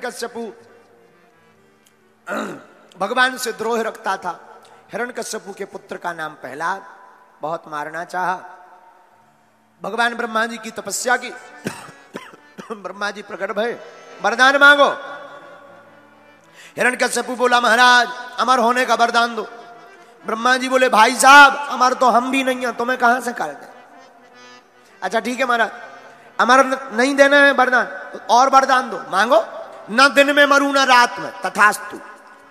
हिरण्यकश्यपु भगवान से द्रोह रखता था। हिरण्यकश्यपु के पुत्र का नाम प्रहलाद, बहुत मारना चाहा। भगवान ब्रह्मा जी की तपस्या की, ब्रह्मा जी प्रकट भय, वरदान मांगो। हिरण्यकश्यपु बोला महाराज अमर होने का वरदान दो। ब्रह्मा जी बोले भाई साहब अमर तो हम भी नहीं है, तुम्हें कहां से कर दे। अच्छा ठीक है महाराज, अमर नहीं देना है वरदान, और वरदान दो, मांगो। न दिन में मरू न रात में, तथास्तु।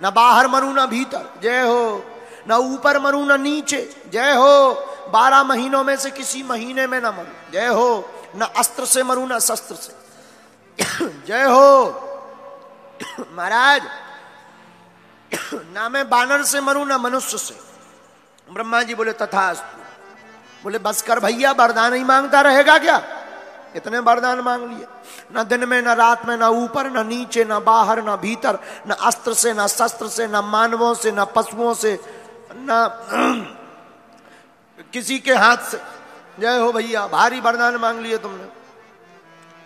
न बाहर मरू न भीतर, जय हो। न ऊपर मरू न नीचे, जय हो। 12 महीनों में से किसी महीने में न मरू, जय हो। न अस्त्र से मरू न शस्त्र से, जय हो महाराज। ना मैं बानर से मरू ना मनुष्य से। ब्रह्मा जी बोले तथास्तु। बोले बस कर भैया, वरदान ही मांगता रहेगा क्या, इतने वरदान मांग लिए। न दिन में न रात में, न ऊपर न नीचे, न बाहर न भीतर, न अस्त्र से न शस्त्र से, न मानवों से न पशुओं से, न किसी के हाथ से, जय हो भैया। भारी वरदान मांग लिए तुमने।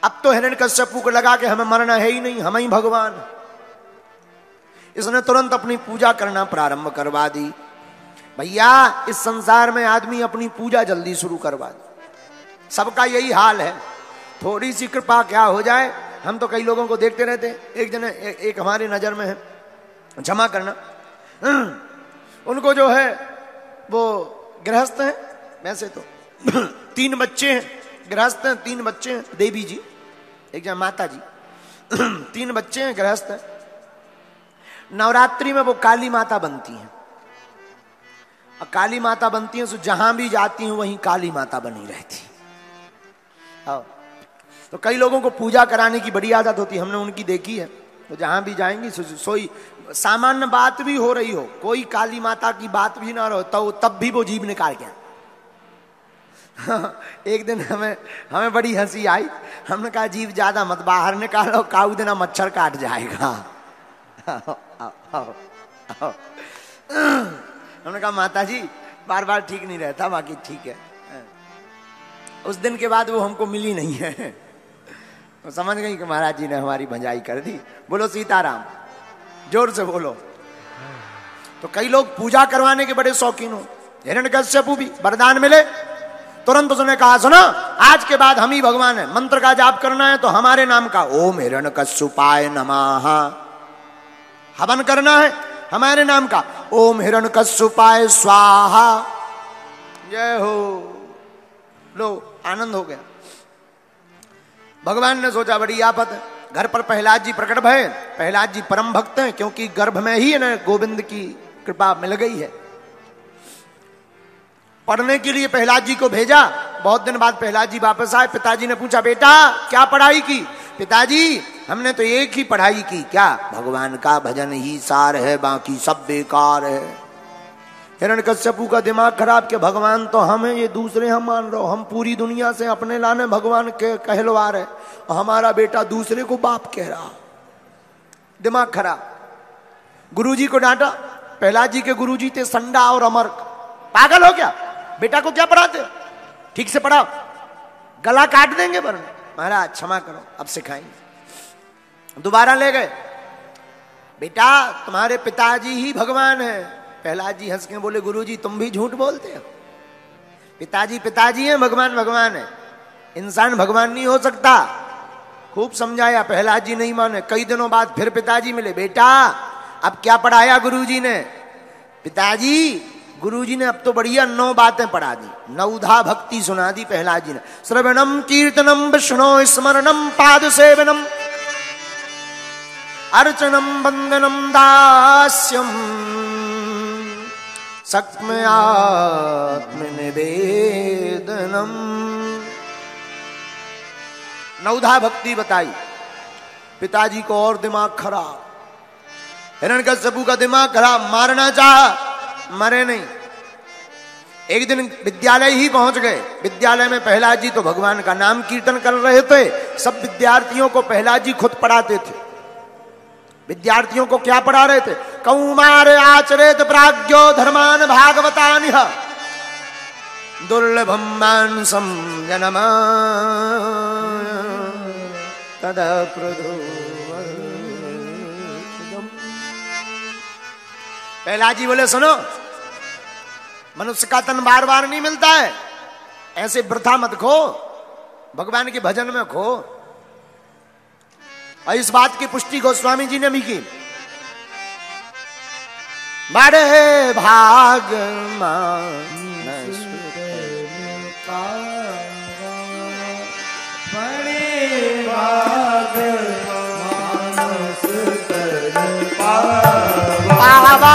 अब तो हिरण्यकश्यपु को लगा कि हमें मरना है ही नहीं, हम ही भगवान। इसने तुरंत अपनी पूजा करना प्रारंभ करवा दी। भैया इस संसार में आदमी अपनी पूजा जल्दी शुरू करवा दे, सबका यही हाल है। थोड़ी सी कृपा क्या हो जाए। हम तो कई लोगों को देखते रहते हैं। एक जने एक हमारी नजर में है, क्षमा करना, उनको जो है वो गृहस्थ हैं, वैसे तो 3 बच्चे हैं, गृहस्थ हैं, 3 बच्चे हैं, देवी जी एक जन माता जी 3 बच्चे हैं, गृहस्थ हैं। नवरात्रि में वो काली माता बनती हैं, और काली माता बनती हैं तो जहां भी जाती हैं वहीं काली माता बनी रहती है। तो कई लोगों को पूजा कराने की बड़ी आदत होती है, हमने उनकी देखी है। तो जहां भी जाएंगी सोई सामान्य बात भी हो रही हो, कोई काली माता की बात भी ना रहो, तो तब भी वो जीभ निकाल के एक दिन हमें बड़ी हंसी आई। हमने कहा जीभ ज्यादा मत बाहर निकालो, काऊ देना मच्छर काट जाएगा। हमने कहा माता जी बार बार ठीक नहीं रहता, बाकी ठीक है। उस दिन के बाद वो हमको मिली नहीं है। तो समझ गई कि महाराज जी ने हमारी भंजाई कर दी। बोलो सीताराम, जोर से बोलो। तो कई लोग पूजा करवाने के बड़े शौकीन हो। हिरण्यकश्यपु भी वरदान मिले, तुरंत उसने कहा सुनो आज के बाद हम ही भगवान है, मंत्र का जाप करना है तो हमारे नाम का ओम हिरण्यकश्यपाय नमः, हवन करना है हमारे नाम का ओम हिरण्यकश्यपाय स्वाहा, जय हो। लो आनंद हो गया। भगवान ने सोचा बड़ी आफत है। घर पर प्रहलाद जी प्रकट भय। प्रहलाद जी परम भक्त हैं, क्योंकि गर्भ में ही इन्हें गोविंद की कृपा मिल गई है। पढ़ने के लिए प्रहलाद जी को भेजा। बहुत दिन बाद प्रहलाद जी वापस आए। पिताजी ने पूछा बेटा क्या पढ़ाई की। पिताजी हमने तो एक ही पढ़ाई की। क्या? भगवान का भजन ही सार है, बाकी सब बेकार है। हिरण्यकश्यपु का दिमाग खराब कि भगवान तो हम हैं, ये दूसरे हम मान रहे हो। हम पूरी दुनिया से अपने लाने भगवान के कहलवा रहे, और हमारा बेटा दूसरे को बाप कह रहा। दिमाग खराब। गुरुजी को डांटा। प्रहलाद जी के गुरुजी थे संडा और अमर। पागल हो क्या? बेटा को क्या पढ़ाते? ठीक से पढ़ाओ, गला काट देंगे वरना। महाराज क्षमा करो, अब सिखाएंगे। दोबारा ले गए। बेटा तुम्हारे पिताजी ही भगवान है। प्रहलाद जी हंस के बोले गुरुजी तुम भी झूठ बोलते हो। पिताजी पिताजी हैं, भगवान भगवान है। इंसान भगवान नहीं हो सकता। खूब समझाया, प्रहलाद जी नहीं माने। कई दिनों बाद फिर पिताजी मिले। बेटा अब क्या पढ़ाया गुरुजी ने? पिताजी गुरुजी ने अब तो बढ़िया 9 बातें पढ़ा दी। 9धा भक्ति सुना दी प्रहलाद जी ने। श्रवणम कीर्तनम विष्णु स्मरणम पाद सेवनम अर्चनम वंदनम दास्यम सक्म आत्म निवेदनम। 9धा भक्ति बताई। पिताजी को और दिमाग खराब। हिरण्यकश्यपु का दिमाग खराब। मारना चाहा, मरे नहीं। एक दिन विद्यालय ही पहुंच गए। विद्यालय में प्रहलाद जी तो भगवान का नाम कीर्तन कर रहे थे। सब विद्यार्थियों को प्रहलाद जी खुद पढ़ाते थे। विद्यार्थियों को क्या पढ़ा रहे थे? कौमार आचरेत प्राज्ञो धर्मान भागवतानिह दुर्लभम मानसम जनम तद प्रधु। प्रहलाद जी बोले सुनो, मनुष्य का तन बार बार नहीं मिलता है, ऐसे वृथा मत खो, भगवान के भजन में खो। और इस बात की पुष्टि गोस्वामी जी ने भी की। बड़े भाग मानस बड़े भाग मानस पावा।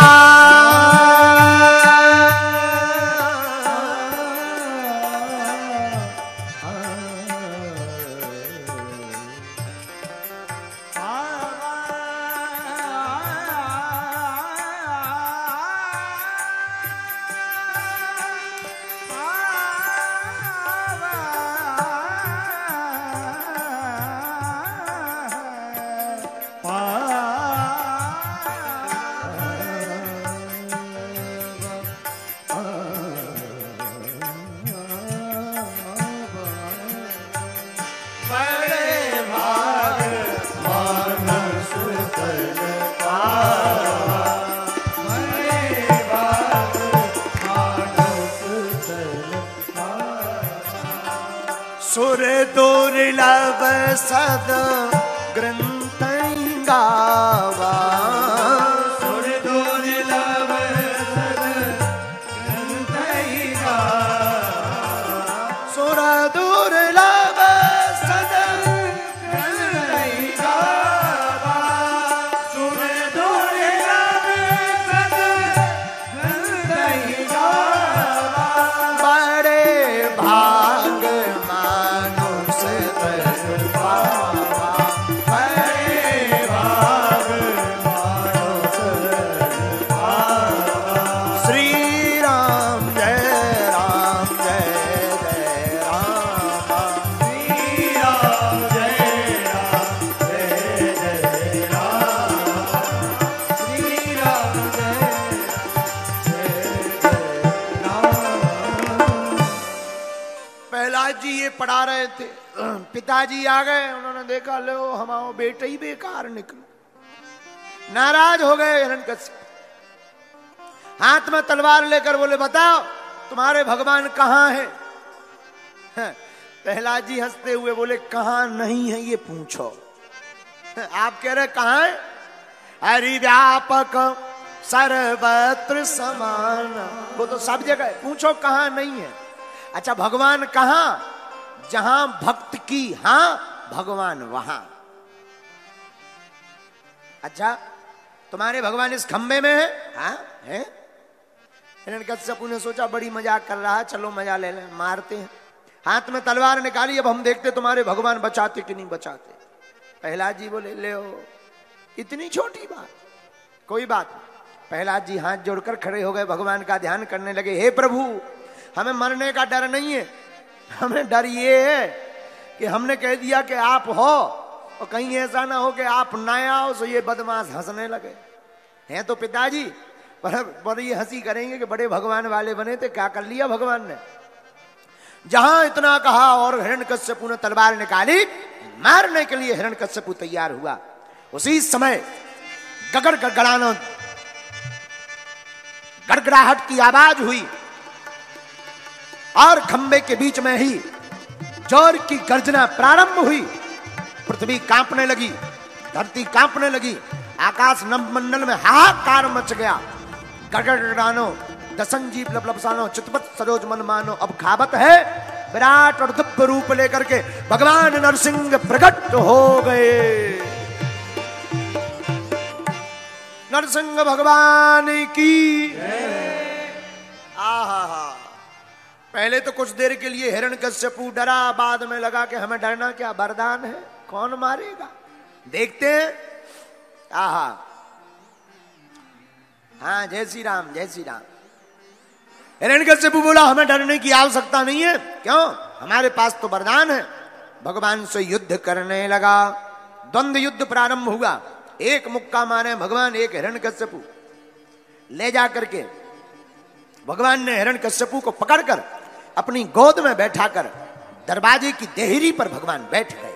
सुर दुर्लभ सद ग्रंथ गावा। सुर दुर्लभ सद ग्रंथ गावा। सुर दुर्लभ सद ग्रंथ गावा। सुर दुर्लभ सद ग्रंथ गावा। बड़े भाग पढ़ा रहे थे, पिताजी आ गए, उन्होंने देखा लो हमारा बेटा ही बेकार निकलो, नाराज हो गए हिरण्यकश्यप। हाथ में तलवार लेकर बोले बताओ तुम्हारे भगवान कहाँ हैं? प्रहलाद जी हंसते हुए बोले कहाँ नहीं है ये पूछो। आप कह रहे कहाँ है? हरि व्यापक सर्वत्र समान, वो तो सब जगह है, पूछो कहाँ नहीं है। अच्छा भगवान कहाँ? जहां भक्त की हां भगवान वहां। अच्छा तुम्हारे भगवान इस खंबे में है? हाँ है। हिरण्यकश्यप ने सोचा बड़ी मजाक कर रहा है, चलो मजा ले लें, मारते हैं। हाथ में तलवार निकाली, अब हम देखते तुम्हारे भगवान बचाते कि नहीं बचाते। प्रहलाद जी बोले ले इतनी छोटी बात, कोई बात नहीं। प्रहलाद जी हाथ जोड़कर खड़े हो गए, भगवान का ध्यान करने लगे। हे प्रभु हमें मरने का डर नहीं है, हमें डर ये है कि हमने कह दिया कि आप हो और कहीं ऐसा ना हो कि आप ना आओ तो ये बदमाश हंसने लगे हैं। तो पिताजी पर ये हंसी करेंगे कि बड़े भगवान वाले बने थे, क्या कर लिया भगवान ने। जहां इतना कहा और हिरण्यकश्यप ने तलवार निकाली, मारने के लिए हिरण्यकश्यप तैयार हुआ। उसी समय गगड़ गड़गड़ाना, गड़गड़ाहट की आवाज हुई और खंबे के बीच में ही जोर की गर्जना प्रारंभ हुई। पृथ्वी कांपने लगी, धरती कांपने लगी, आकाश नभमंडल में हाहाकार मच गया। गड़गड़ानो दसंजीव लबलबसानो चितपत सरोज मन मानो। अब खाबत है विराट और दिव्य रूप लेकर के भगवान नरसिंह प्रकट हो गए। नरसिंह भगवान की आहा। पहले तो कुछ देर के लिए हिरण्यकश्यपु डरा, बाद में लगा कि हमें डरना क्या, वरदान है, कौन मारेगा, देखते हैं। आहा हाँ जय श्री राम जय श्री राम। हिरण्यकश्यपु बोला हमें डरने की आवश्यकता नहीं है, क्यों, हमारे पास तो वरदान है। भगवान से युद्ध करने लगा, द्वंद्व युद्ध प्रारंभ हुआ। एक मुक्का मारे भगवान, एक हिरण्यकश्यपु। ले जा करके भगवान ने हिरण्यकश्यपु को पकड़कर अपनी गोद में बैठाकर दरवाजे की देहरी पर भगवान बैठ गए।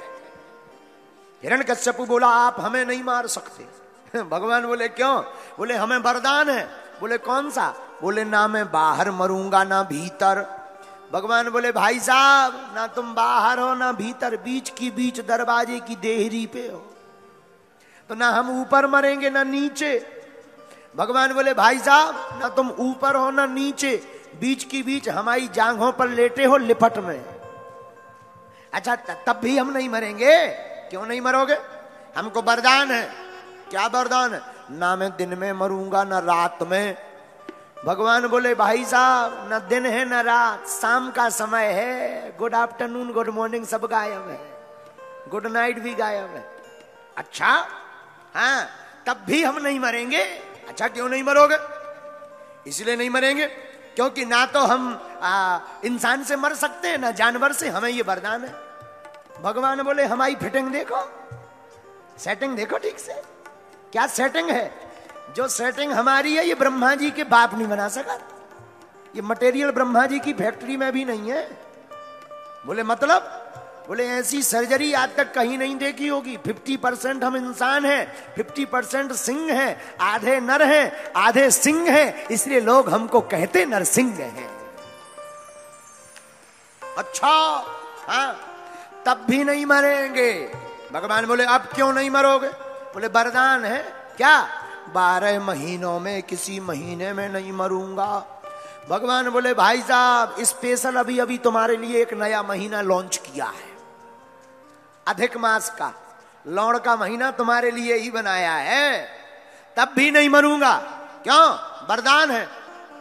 हिरण्यकश्यपु बोला आप हमें नहीं मार सकते। भगवान बोले क्यों? बोले हमें वरदान है, बोले कौन सा? बोले ना मैं बाहर मरूंगा ना भीतर। भगवान बोले भाई साहब ना तुम बाहर हो ना भीतर, बीच की बीच दरवाजे की देहरी पे हो, तो ना हम ऊपर मरेंगे ना नीचे। भगवान बोले भाई साहब ना तुम ऊपर हो ना नीचे, बीच की बीच हमारी जांघों पर लेटे हो लिपट में। अच्छा तब भी हम नहीं मरेंगे? क्यों नहीं मरोगे? हमको वरदान है। क्या वरदान है? ना मैं दिन में मरूंगा ना रात में। भगवान बोले भाई साहब ना दिन है ना रात, शाम का समय है। गुड आफ्टरनून गुड मॉर्निंग सब गायब है, गुड नाइट भी गायब है। अच्छा हाँ तब भी हम नहीं मरेंगे? अच्छा क्यों नहीं मरोगे? इसलिए नहीं मरेंगे क्योंकि ना तो हम इंसान से मर सकते हैं ना जानवर से, हमें ये वरदान है। भगवान बोले हमारी फिटिंग देखो, सेटिंग देखो ठीक से, क्या सेटिंग है। जो सेटिंग हमारी है ये ब्रह्मा जी के बाप नहीं बना सका, ये मटेरियल ब्रह्मा जी की फैक्ट्री में भी नहीं है। बोले मतलब? बोले ऐसी सर्जरी आज तक कहीं नहीं देखी होगी। 50% हम इंसान हैं, 50% सिंह हैं, आधे नर हैं आधे सिंह हैं, इसलिए लोग हमको कहते नरसिंह हैं। अच्छा हाँ तब भी नहीं मरेंगे। भगवान बोले अब क्यों नहीं मरोगे? बोले वरदान है। क्या? 12 महीनों में किसी महीने में नहीं मरूंगा। भगवान बोले भाई साहब स्पेशल अभी अभी तुम्हारे लिए एक नया महीना लॉन्च किया है, अधिक मास का लौड़ का महीना तुम्हारे लिए ही बनाया है, तब भी नहीं मरूंगा। क्यों? वरदान है।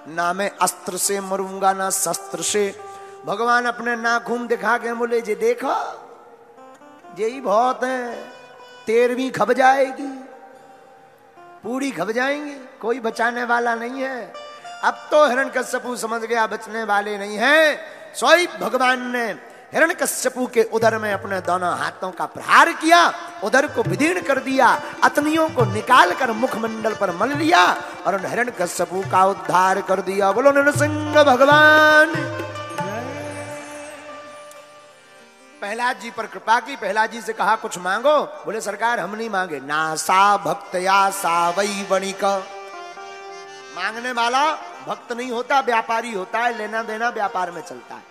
ना मैं अस्त्र से मरूंगा ना शस्त्र से। भगवान अपने नाखून दिखा के बोले जे देखो यही बहुत है, 13वीं खब जाएगी, पूरी खब जाएंगी, कोई बचाने वाला नहीं है। अब तो हिरण्यकश्यपु समझ गया बचने वाले नहीं है। सोई भगवान ने हिरण्यकश्यपु के उदर में अपने दोनों हाथों का प्रहार किया, उदर को विदीर्ण कर दिया, अतनियों को निकाल कर मुखमंडल पर मल लिया और उन हिरण्यकश्यपु का उद्धार कर दिया। बोलो नृसिंह भगवान। प्रहलाद जी पर कृपा की। प्रहलाद जी से कहा कुछ मांगो। बोले सरकार हम नहीं मांगे। ना सा भक्तया सा वही वणिक। मांगने वाला भक्त नहीं होता, व्यापारी होता है, लेना देना व्यापार में चलता है।